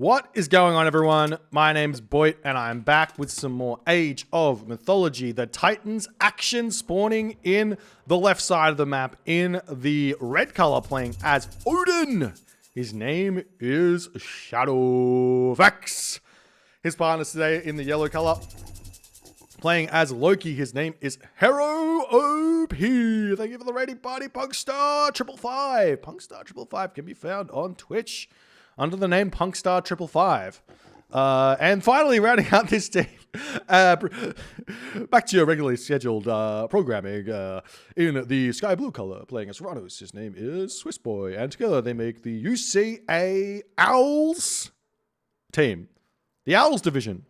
What is going on, everyone? My name's Boit, and I'm back with some more Age of Mythology. The Titans action spawning in the left side of the map in the red color, playing as Odin. His name is Shadowfax. His partners today in the yellow color, playing as Loki. His name is Hero OP. Thank you for the rating party, Punkstar 555. Punkstar 555 can be found on Twitch under the name Punkstar 555. And finally, rounding out this team, back to your regularly scheduled programming in the sky blue color, playing as Ranos. His name is Swiss Boy, and together they make the UCA Owls team. The Owls division.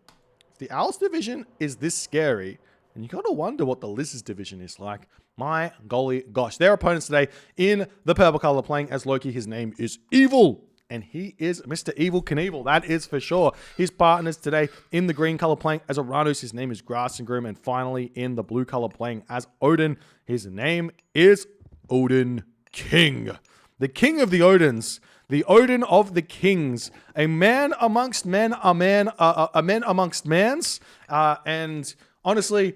If the Owls division is this scary, and you gotta wonder what the Lizards division is like. My golly gosh. Their opponents today in the purple color, playing as Loki. His name is Evil. And he is Mr. Evil Knievel, that is for sure. His partners today in the green color, playing as Uranus. His name is Grass and Groom. And finally, in the blue color, playing as Odin. His name is Odin King. The king of the Odins. The Odin of the kings. A man amongst men, a man amongst mans. And honestly,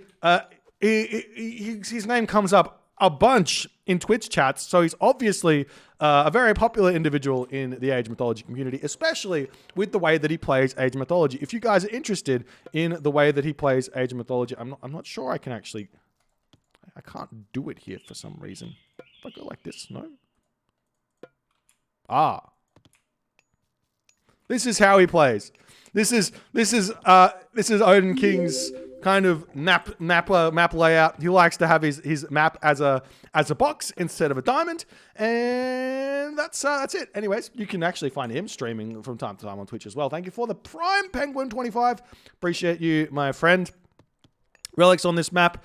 his name comes up a bunch in Twitch chats, so he's obviously a very popular individual in the Age of Mythology community, especially with the way that he plays Age of Mythology. If you guys are interested in the way that he plays Age of Mythology, I'm not sure I can't do it here for some reason. If I go like this, no? This is how he plays. This is Odin King's kind of map layout. He likes to have his map as a box instead of a diamond, and that's it. Anyways, you can actually find him streaming from time to time on Twitch as well. Thank you for the Prime Penguin 25. Appreciate you, my friend. Relics on this map,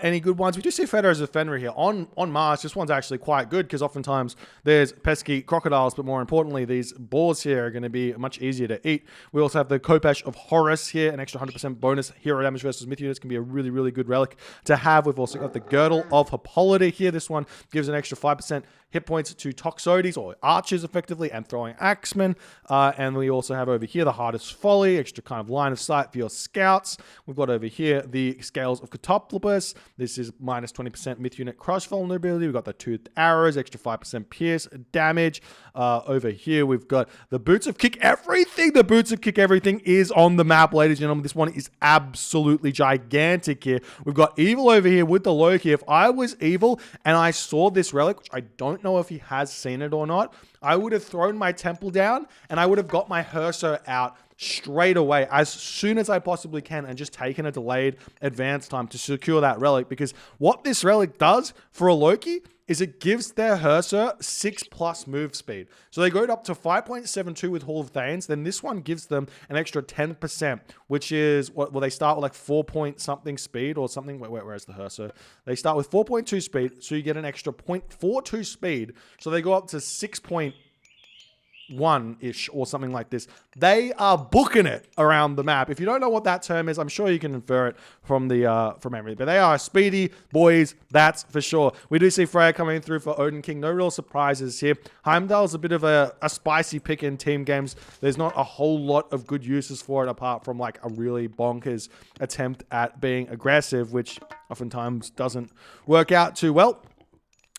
any good ones? We do see Feder as a Fenrir here. On Mars, this one's actually quite good because oftentimes there's pesky crocodiles, but more importantly, these boars here are going to be much easier to eat. We also have the Kopesh of Horus here, an extra 100% bonus hero damage versus myth units. Can be a really, really good relic to have. We've also got the Girdle of Hippolyta here. This one gives an extra 5% hit points to Toxotes, or archers effectively, and throwing axemen. And we also have over here the Hardest Folly, extra kind of line of sight for your scouts. We've got over here the Scales of Catoplopus. This is minus 20% myth unit crush vulnerability. We've got the Toothed Arrows, extra 5% pierce damage. Over here, we've got the Boots of Kick Everything. The Boots of Kick Everything is on the map, ladies and gentlemen. This one is absolutely gigantic here. We've got Evil over here with the Loki. If I was Evil and I saw this relic, which I don't know if he has seen it or not, I would have thrown my temple down and I would have got my Herser out straight away as soon as I possibly can and just taken a delayed advance time to secure that relic, because what this relic does for a Loki is it gives their Herser 6+ move speed. So they go up to 5.72 with Hall of Thanes. Then this one gives them an extra 10%, which is what? Well, they start with like 4 point something speed or something. Where's the Herser? They start with 4.2 speed, so you get an extra 0.42 speed. So they go up to 6.1-ish or something like this. They are booking it around the map. If you don't know what that term is, I'm sure you can infer it from the from memory. But they are speedy boys, that's for sure. We do see Freya coming through for Odin King. No real surprises here. Heimdall's a bit of a spicy pick in team games. There's not a whole lot of good uses for it apart from like a really bonkers attempt at being aggressive, which oftentimes doesn't work out too well.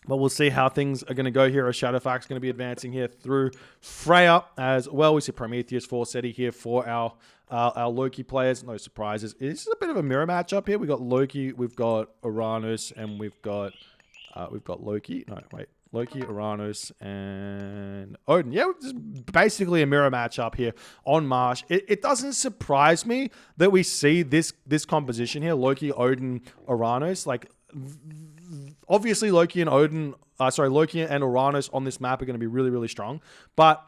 But we'll see how things are going to go here. As Shadowfax going to be advancing here through Freya as well. We see Prometheus Forseti here for our Loki players. No surprises. This is a bit of a mirror matchup here. We've got Loki, we've got Uranus, and we've got Loki. No, wait. Loki, Uranus, and Odin. Yeah, just basically a mirror matchup here on Marsh. It doesn't surprise me that we see this composition here. Loki, Odin, Uranus. Like, obviously, Loki and Uranus on this map are going to be really, really strong. But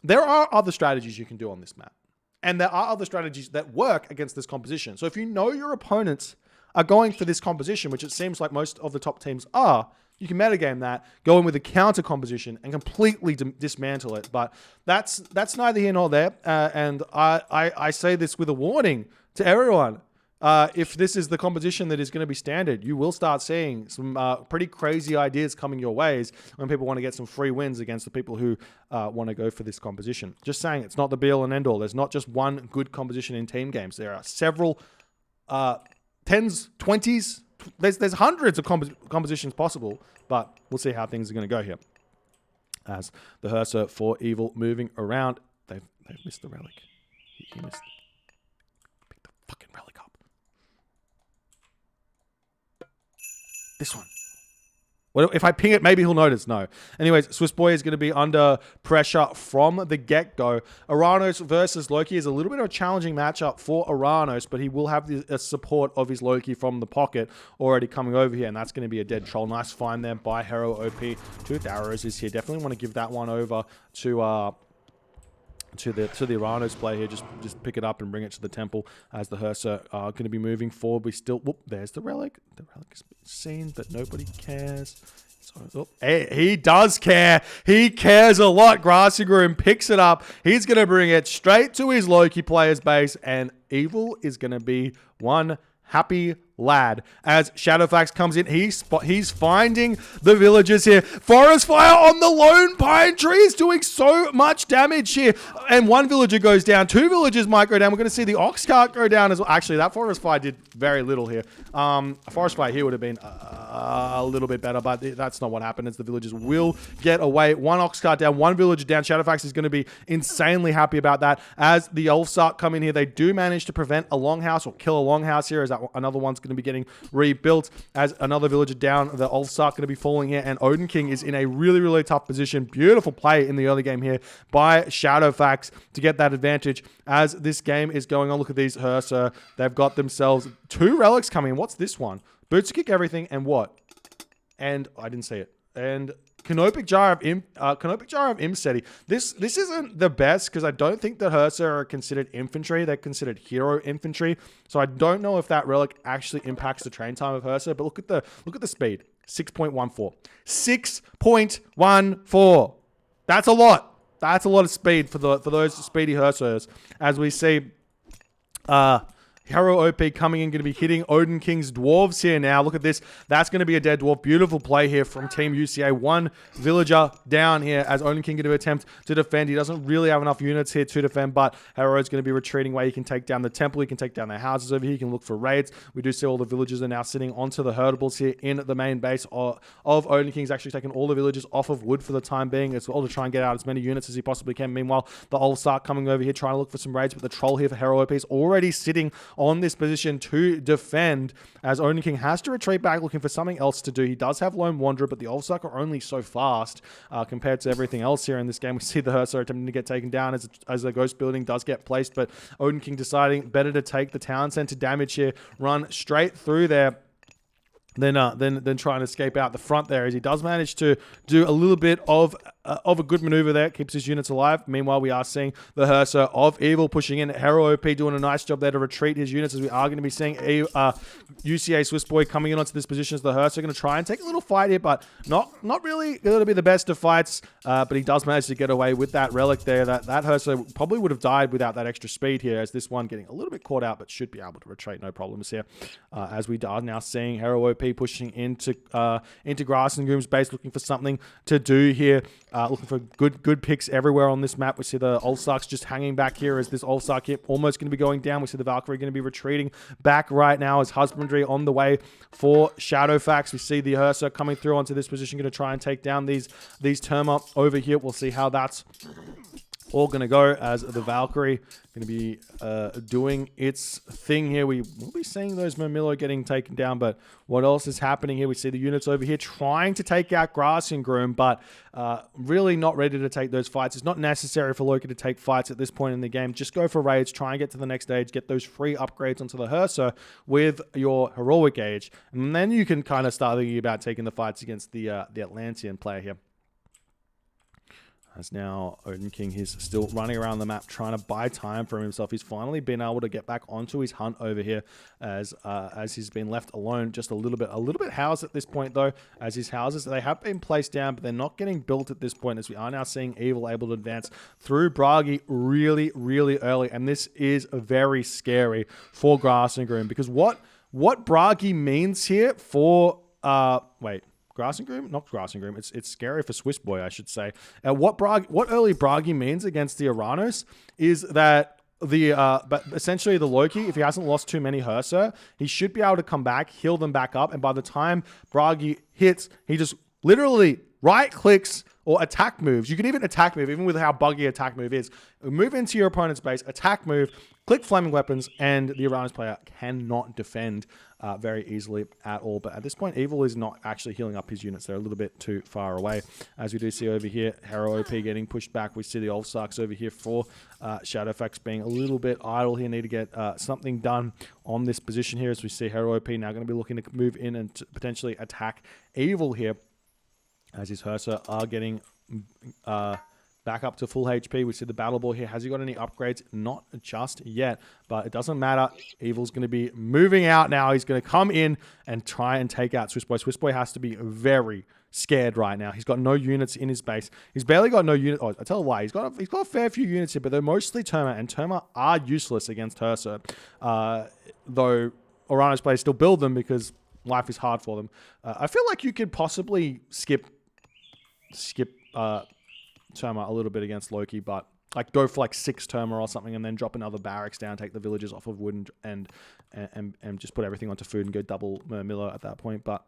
there are other strategies you can do on this map. And there are other strategies that work against this composition. So if you know your opponents are going for this composition, which it seems like most of the top teams are, you can metagame that, go in with a counter composition, and completely dismantle it. But that's neither here nor there. And I say this with a warning to everyone. if this is the composition that is going to be standard, you will start seeing some pretty crazy ideas coming your ways when people want to get some free wins against the people who want to go for this composition. Just saying, it's not the be-all and end-all. There's not just one good composition in team games. There are several 10s, 20s. There's hundreds of compositions possible, but we'll see how things are going to go here. As the Hersa for Evil moving around. They've missed the relic. He missed. Pick the fucking relic up. This one. Well, if I ping it, maybe he'll notice. No. Anyways, Swiss Boy is going to be under pressure from the get-go. Aranos versus Loki is a little bit of a challenging matchup for Aranos, but he will have the support of his Loki from the pocket already coming over here, and that's going to be a dead troll. Nice find there by Hero OP. Tooth Arrows is here. Definitely want to give that one over to the Aranos play here. Just pick it up and bring it to the temple as the Hersa are going to be moving forward. We still... Whoop, there's the relic. The relic has been seen, but nobody cares. So, he does care. He cares a lot. Grassy Groom picks it up. He's going to bring it straight to his Loki player's base, and Evil is going to be one happy lad. As Shadowfax comes in, he's finding the villagers here. Forest Fire on the Lone Pine Tree is doing so much damage here. And one villager goes down. Two villagers might go down. We're going to see the Ox Cart go down as well. Actually, that Forest Fire did very little here. A Forest Fire here would have been a little bit better, but that's not what happened, as the villagers will get away. One Ox Cart down, one villager down. Shadowfax is going to be insanely happy about that. As the Elves come in here, they do manage to prevent a Longhouse or kill a Longhouse here, as that another one's going to be getting rebuilt. As another villager down, the Ulfsark going to be falling here, and Odin King is in a really, really tough position. Beautiful play in the early game here by Shadowfax to get that advantage as this game is going on. Look at these Hersa. They've got themselves two relics coming. What's this one? Boots Kick Everything and what? And I didn't see it. And Canopic Jar of Imseti. This isn't the best, because I don't think the Hersa are considered infantry. They're considered hero infantry. So I don't know if that relic actually impacts the train time of Hersa. But look at the speed. 6.14. 6.14. That's a lot. That's a lot of speed for those speedy Hersas. As we see Hero OP coming in, going to be hitting Odin King's dwarves here now. Look at this. That's going to be a dead dwarf. Beautiful play here from Team UCA. One villager down here as Odin King going to attempt to defend. He doesn't really have enough units here to defend, but Hero is going to be retreating away. He can take down the temple. He can take down their houses over here. He can look for raids. We do see all the villagers are now sitting onto the herdables here in the main base of Odin King. He's actually taken all the villagers off of wood for the time being as well to try and get out as many units as he possibly can. Meanwhile, the Ulfsark coming over here trying to look for some raids, but the troll here for Hero OP is already sitting on this position to defend, as Odin King has to retreat back looking for something else to do. He does have Lone Wanderer, but the Ulfsark are only so fast compared to everything else here in this game. We see the Hersa attempting to get taken down as the ghost building does get placed, but Odin King deciding better to take the town center damage here, run straight through there, then try and escape out the front there, as he does manage to do a little bit of a good maneuver there, keeps his units alive. Meanwhile, we are seeing the Hersa of Evil pushing in. Hero OP doing a nice job there to retreat his units, as we are going to be seeing UCA Swiss Boy coming in onto this position as the Hersa are going to try and take a little fight here, but not really going to be the best of fights, but he does manage to get away with that relic there. That Hersa probably would have died without that extra speed here, as this one getting a little bit caught out, but should be able to retreat, no problems here, as we are now seeing Hero OP pushing into Grass and Groom's base, looking for something to do here. Looking for good picks everywhere on this map. We see the Ulfsarks just hanging back here, as this Ulfsark here almost going to be going down. We see the Valkyrie going to be retreating back right now, as Husbandry on the way for Shadowfax. We see the Hersa coming through onto this position, going to try and take down these Terma over here. We'll see how that's all going to go, as the Valkyrie going to be doing its thing here. We will be seeing those Mermillo getting taken down, but what else is happening here? We see the units over here trying to take out Grass and Groom, but really not ready to take those fights. It's not necessary for Loki to take fights at this point in the game. Just go for raids, try and get to the next stage, get those free upgrades onto the Hersa with your heroic age, and then you can kind of start thinking about taking the fights against the Atlantean player here. As now Odin King, he's still running around the map trying to buy time for himself. He's finally been able to get back onto his hunt over here as he's been left alone just a little bit housed at this point though, as his houses, they have been placed down, but they're not getting built at this point, as we are now seeing Evil able to advance through Bragi really early. And this is very scary for Grass and Groom, because what Bragi means here for, Grass and Groom? Not Grass and Groom. It's scary for Swiss Boy, I should say. What early Bragi means against the Aranos is that but essentially the Loki, if he hasn't lost too many Hersa, he should be able to come back, heal them back up, and by the time Bragi hits, he just literally right clicks or attack moves. You can even attack move, even with how buggy attack move is. Move into your opponent's base, attack move, click flaming weapons, and the Aranos player cannot defend very easily at all. But at this point, Evil is not actually healing up his units. They're a little bit too far away. As we do see over here, Hero OP getting pushed back. We see the Ulfsarks over here for Shadowfax being a little bit idle here. Need to get something done on this position here, as we see Hero OP now going to be looking to move in and to potentially attack Evil here, as his Hersa are getting back up to full HP. We see the Battle Ball here. Has he got any upgrades? Not just yet, but it doesn't matter. Evil's going to be moving out now. He's going to come in and try and take out Swiss Boy. Swiss Boy has to be very scared right now. He's got no units in his base. He's barely got no unit. Oh, I tell you why. He's got a fair few units here, but they're mostly Terma, and Terma are useless against Hersa. Though Oranos players still build them because life is hard for them. I feel like you could possibly skip Terma a little bit against Loki, but like go for like 6 Terma or something, and then drop another barracks down, take the villagers off of wood, and just put everything onto food and go double Miller at that point. But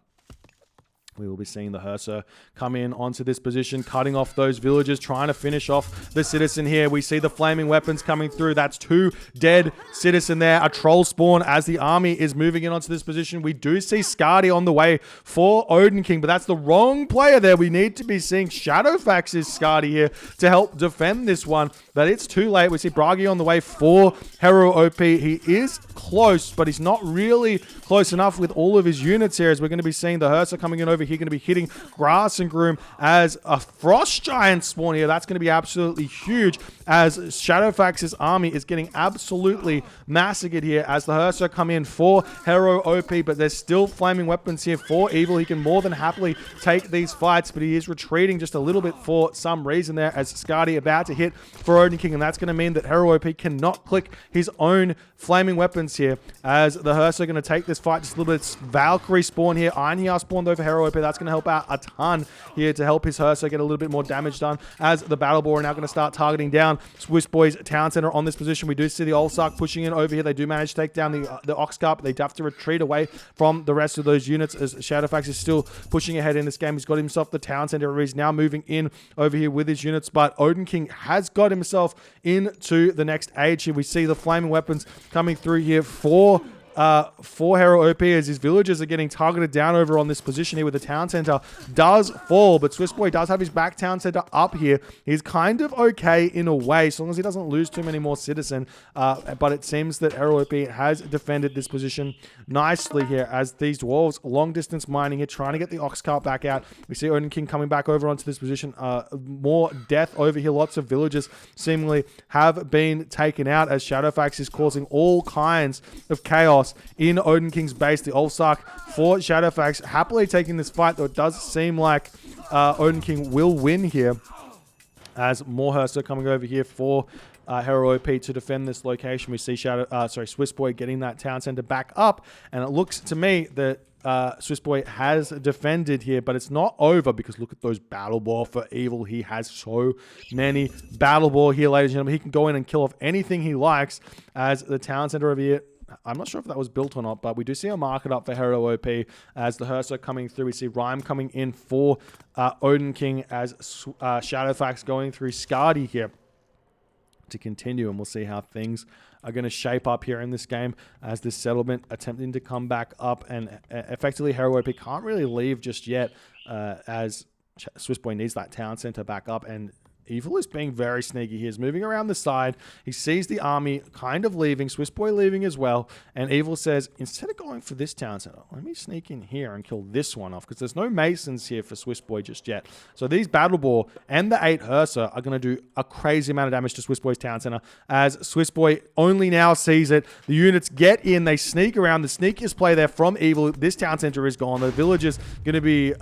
we will be seeing the Hersa come in onto this position, cutting off those villagers, trying to finish off the citizen here. We see the flaming weapons coming through. That's 2 dead citizen there. A troll spawn as the army is moving in onto this position. We do see Skadi on the way for Odin King, but that's the wrong player there. We need to be seeing Shadowfax's Skadi here to help defend this one, but it's too late. We see Bragi on the way for Hero OP. He is close, but he's not really close enough with all of his units here, as we're going to be seeing the Hersa coming in over here, going to be hitting Grass and Groom as a Frost Giant spawn here. That's going to be absolutely huge, as Shadowfax's army is getting absolutely massacred here as the Hersa come in for Hero OP, but there's still flaming weapons here for Evil. He can more than happily take these fights, but he is retreating just a little bit for some reason there, as Skadi about to hit for Odin King, and that's going to mean that Hero OP cannot click his own flaming weapons here, as the Hersa are going to take this fight just a little bit. Valkyrie spawn here. Einhjar spawned over Hero OP. That's going to help out a ton here to help his Hersa get a little bit more damage done, as the Battle Ball are now going to start targeting down Swiss Boy's Town Center on this position. We do see the Ulfsark pushing in over here. They do manage to take down the Oxcarp. They have to retreat away from the rest of those units, as Shadowfax is still pushing ahead in this game. He's got himself the Town Center. He's now moving in over here with his units, but Odin King has got himself into the next age here. We see the flaming weapons coming through here for Hero OP, as his villagers are getting targeted down over on this position here, with the Town Center does fall, but Swiss Boy does have his back Town Center up here. He's kind of okay in a way, so long as he doesn't lose too many more citizen, but it seems that Hero OP has defended this position nicely here, as these dwarves long distance mining here, trying to get the Ox Cart back out. We see Odin King coming back over onto this position. More death over here. Lots of villagers seemingly have been taken out, as Shadowfax is causing all kinds of chaos in Odin King's base. The Ulfsark for Shadowfax happily taking this fight, though it does seem like Odin King will win here, as more Hersa coming over here for Hero OP to defend this location. We see Swiss Boy getting that Town Center back up, and it looks to me that Swiss Boy has defended here, but it's not over, because look at those Battle Ball for Evil. He has so many Battle Ball here, ladies and gentlemen. He can go in and kill off anything he likes, as the Town Center over here, I'm not sure if that was built or not, but we do see a market up for Hero OP as the Hersa coming through. We see Rhyme coming in for Odin King, as Shadowfax going through Skadi here to continue, and we'll see how things are going to shape up here in this game, as this settlement attempting to come back up, and effectively Hero OP can't really leave just yet, as Swiss Boy needs that Town Center back up, and Evil is being very sneaky. He is moving around the side. He sees the army kind of leaving, Swiss Boy leaving as well, and Evil says, instead of going for this town center, let me sneak in here and kill this one off, because there's no Masons here for Swiss Boy just yet. So these Battle Boar and the 8 Hearser are going to do a crazy amount of damage to Swiss Boy's town center, as Swiss Boy only now sees it. The units get in, they sneak around. The sneakiest play there from Evil. This town center is gone. The village is going to be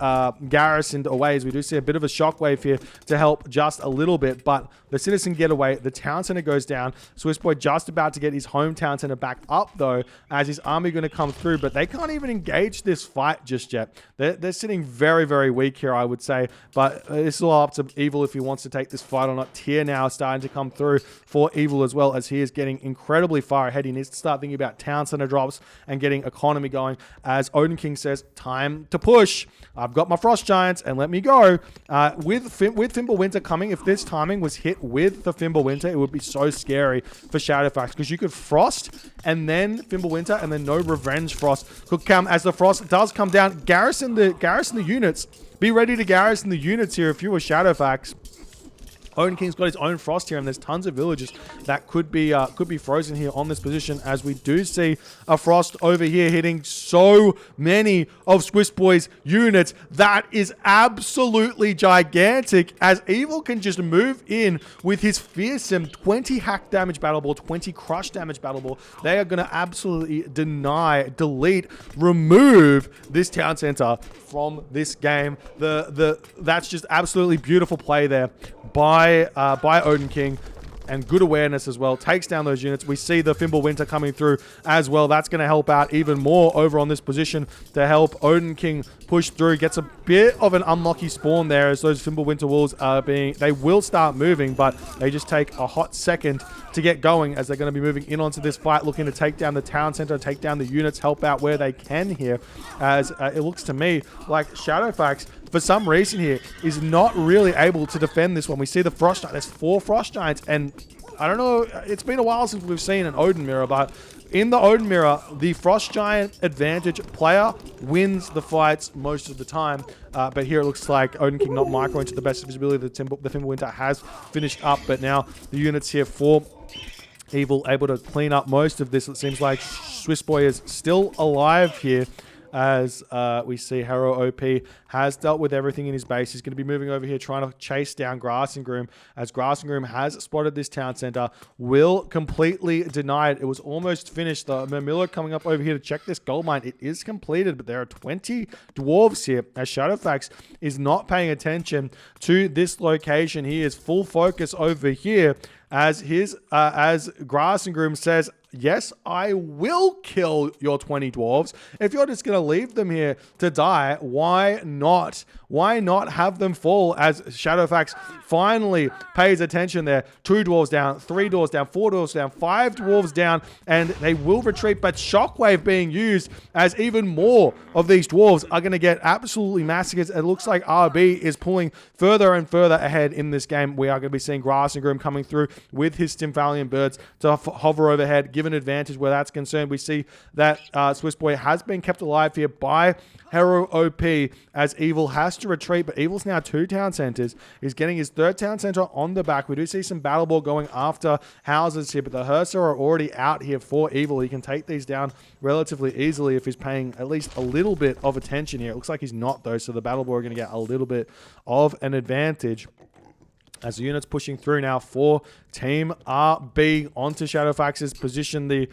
garrisoned away, as we do see a bit of a shockwave here to help just a little bit, but the citizen get away. The town center goes down. Swiss Boy just about to get his home town center back up, though, as his army going to come through, but they can't even engage this fight just yet. They're sitting very, very weak here, I would say, but this is all up to Evil if he wants to take this fight or not. Tier now starting to come through for Evil as well, as he is getting incredibly far ahead. He needs to start thinking about town center drops and getting economy going, as Odin King says, time to push. I've got my Frost Giants, and let me go. With Fimbulwinter coming, if this timing was hit with the Fimbulwinter, it would be so scary for Shadowfax, because you could Frost and then Fimbulwinter, and then no Revenge Frost could come as the Frost does come down. Garrison the units. Be ready to garrison the units here if you were Shadowfax. Odin King's got his own Frost here, and there's tons of villages that could be frozen here on this position, as we do see a Frost over here hitting so many of Swiss Boy's units. That is absolutely gigantic, as Evil can just move in with his fearsome 20 hack damage Battle Ball, 20 crush damage Battle Ball. They are going to absolutely deny, delete, remove this town center from this game. That's just absolutely beautiful play there by Odin King, and good awareness as well. Takes down those units. We see the Fimbulwinter coming through as well. That's going to help out even more over on this position to help Odin King push through. Gets a bit of an unlucky spawn there, as those Fimbulwinter wolves are they will start moving, but they just take a hot second to get going, as they're going to be moving in onto this fight, looking to take down the town center, take down the units, help out where they can here, as it looks to me like Shadowfax, for some reason here, is not really able to defend this one. We see the Frost Giant. There's 4 Frost Giants, and I don't know, it's been a while since we've seen an Odin Mirror, but in the Odin Mirror, the Frost Giant advantage player wins the fights most of the time. But here it looks like Odin King not microing to the best of his ability. The Fimbulwinter has finished up, but now the units here for Evil able to clean up most of this. It seems like Swiss Boy is still alive here, as we see Hero OP has dealt with everything in his base. He's going to be moving over here trying to chase down Grassinggroom, as Grassinggroom has spotted this town center, will completely deny it. It was almost finished. The Murmillo coming up over here to check this gold mine. It is completed, but there are 20 dwarves here, as Shadowfax is not paying attention to this location. He is full focus over here, as Grassinggroom says, yes, I will kill your 20 dwarves. If you're just going to leave them here to die, why not? Why not have them fall, as Shadowfax finally pays attention there. 2 dwarves down, 3 dwarves down, 4 dwarves down, 5 dwarves down, and they will retreat, but Shockwave being used, as even more of these dwarves are going to get absolutely massacred. It looks like RB is pulling further and further ahead in this game. We are going to be seeing Grassinggroom coming through with his Stymphalian birds to hover overhead, give an advantage where that's concerned. We see that Swiss Boy has been kept alive here by Hero OP, as Evil has to retreat, but Evil's now 2 town centers. He's getting his 3rd town center on the back. We do see some Battle Ball going after houses here, but the Hearser are already out here for Evil. He can take these down relatively easily if he's paying at least a little bit of attention here. It looks like he's not, though, so the Battle Ball are going to get a little bit of an advantage, as the units pushing through now for Team RB onto Shadowfax's position. The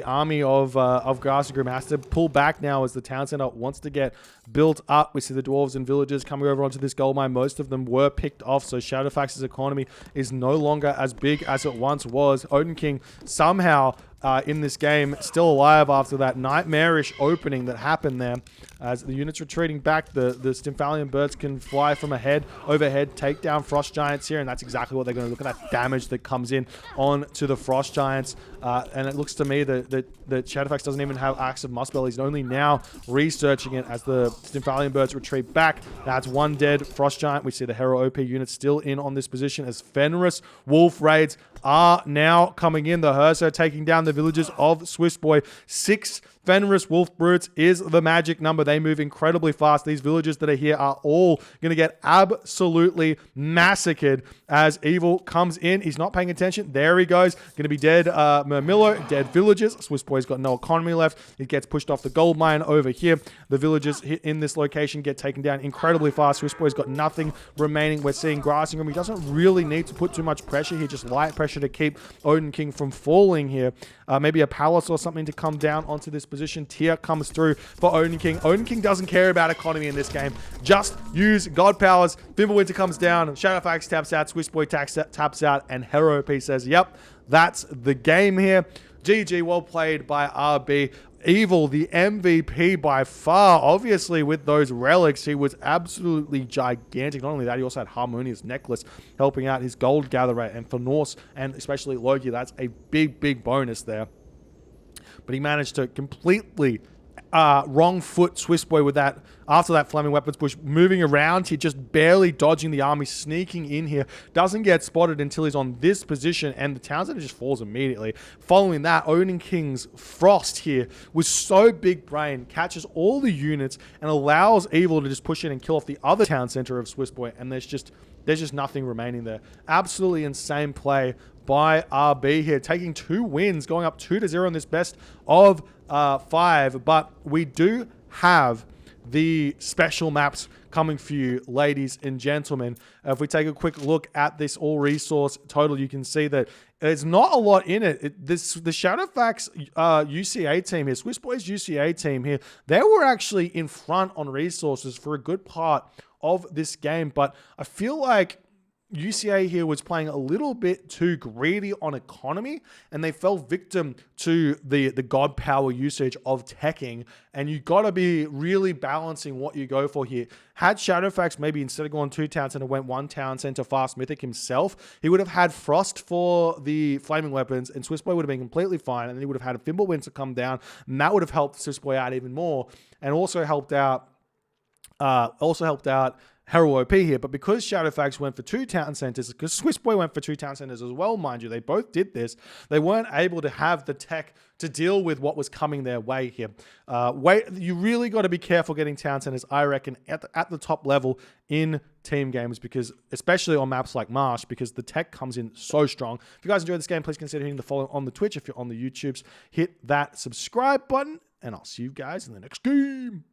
army of Grassinggroom has to pull back now, as the town center wants to get built up. We see the dwarves and villagers coming over onto this gold mine. Most of them were picked off, so Shadowfax's economy is no longer as big as it once was. Odin King somehow in this game still alive after that nightmarish opening that happened there. As the units retreating back, the Stymphalian birds can fly from overhead, take down Frost Giants here, and that's exactly what they're going to look at. That damage that comes in on to the Frost Giants, and it looks to me that Shadowfax doesn't even have Axe of Muspel. He's only now researching it, as the Stymphalian birds retreat back. That's 1 dead Frost Giant. We see the Hero OP units still in on this position, as Fenris Wolf raids are now coming in. The Herso taking down the villagers of Swiss Boy. 6 Fenris Wolf Brutes is the magic number. They move incredibly fast. These villagers that are here are all going to get absolutely massacred as Evil comes in. He's not paying attention. There he goes. Going to be dead Mermillo, dead villagers. Swiss Boy's got no economy left. He gets pushed off the gold mine over here. The villagers in this location get taken down incredibly fast. Swiss Boy's got nothing remaining. We're seeing grassing room. He doesn't really need to put too much pressure here, just light pressure to keep Odin King from falling here. Maybe a palace or something to come down onto this position. Tier comes through for Odin King. Odin King doesn't care about economy in this game. Just use God powers. Fimbulwinter comes down. Shadowfax taps out. Swiss Boy taps out. And Hero OP says, yep, that's the game here. GG, well played by RB. Evil, the MVP by far. Obviously, with those relics, he was absolutely gigantic. Not only that, he also had Harmonious Necklace helping out his gold gatherer. And for Norse, and especially Loki, that's a big, big bonus there. But he managed to completely wrong foot Swiss Boy with that. After that Flaming Weapons push, moving around here, just barely dodging the army, sneaking in here. Doesn't get spotted until he's on this position, and the Townsend just falls immediately. Following that, Odin King's Frost here was so big brain, catches all the units, and allows Evil to just push in and kill off the other town center of Swiss Boy, and there's just nothing remaining there. Absolutely insane play by RB here, taking 2 wins, going up 2-0 in this best of 5. But we do have the special maps coming for you, ladies and gentlemen. If we take a quick look at this all resource total, you can see that there's not a lot in it. The Shadowfax UCA team here, Swiss Boys UCA team here, they were actually in front on resources for a good part of this game, but I feel like UCA here was playing a little bit too greedy on economy, and they fell victim to the god power usage of teching, and you got to be really balancing what you go for here. Had Shadowfax maybe instead of going 2 town center went 1 town center fast mythic himself, he would have had Frost for the flaming weapons, and Swiss Boy would have been completely fine, and then he would have had a Fimbulwinter come down, and that would have helped Swiss Boy out even more, and also helped out Hero OP here. But because Shadowfax went for 2 town centers, because Swiss Boy went for 2 town centers as well, mind you, they both did this, they weren't able to have the tech to deal with what was coming their way here. You really got to be careful getting town centers, I reckon, at the top level in team games, because especially on maps like Marsh, because the tech comes in so strong. If you guys enjoyed this game, please consider hitting the follow on the Twitch. If you're on the YouTubes, hit that subscribe button, and I'll see you guys in the next game.